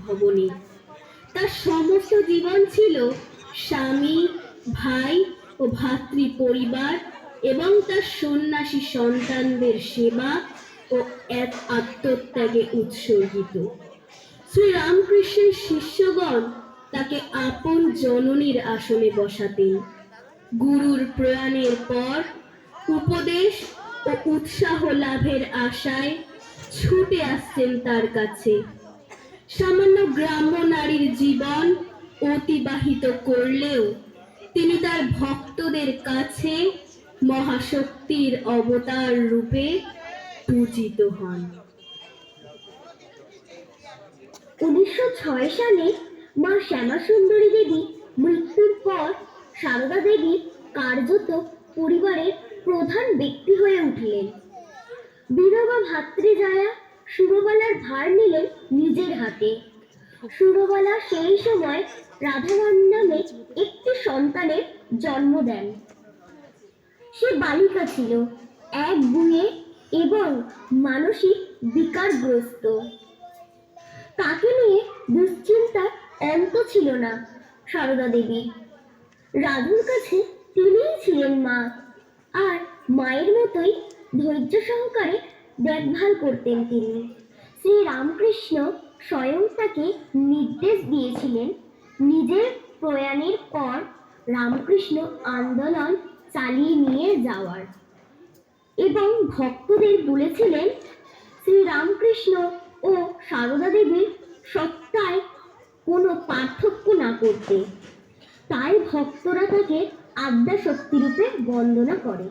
ভবনে। তার সমস্ত জীবন ছিল স্বামী, ভাই ও ভাতৃ পরিবার এবং তার সন্ন্যাসী সন্তানদের সেবা ও এক আত্মত্যাগে উৎসর্গিত। শ্রীরামকৃষ্ণের শিষ্যগণ তাকে আপন জননীর আসনে বসাতেন। গুরুর প্রয়াণের পর উপদেশ ও উৎসাহ লাভের আশায় ছুটে আসছেন তার কাছে। সামান্য গ্রাম্য নারীর জীবন অতিবাহিত করলেও তিনি তার ভক্তদের কাছে মহাশক্তির অবতার রূপে পূজিত হন। 1906 সালে মা শ্যামাসুন্দরী দেবী মৃত্যুর পর সারদা দেবী কার্যত পরিবারের প্রধান ব্যক্তি হয়ে উঠলেন। বিধবা ভাতৃজায়া সুরবালার ভার নিলেন নিজের হাতে। সুরবালা সেই সময় রাধারানী নামে একটি সন্তানের জন্ম দেন। সে বালিকা ছিল, এক গুণে এবং মানসিক বিকারগ্রস্ত। তাকে নিয়ে দুশ্চিন্তার অন্ত ছিল না সারদা দেবী। রাধুর কাছে তিনিই ছিলেন মা, আর মায়ের মতোই ধৈর্য সহকারে দেখভাল করতেন তিনি। শ্রী রামকৃষ্ণ স্বয়ং তাকে নির্দেশ দিয়েছিলেন নিজের প্রয়াণের পর রামকৃষ্ণ আন্দোলন চালিয়ে নিয়ে যাওয়ার, এবং ভক্তদের বলেছিলেন শ্রী রামকৃষ্ণ ও সারদা দেবীর সত্তায় কোনো পার্থক্য না করতে। তাই ভক্তরা তাকে আদ্যা শক্তিরূপে বন্দনা করে।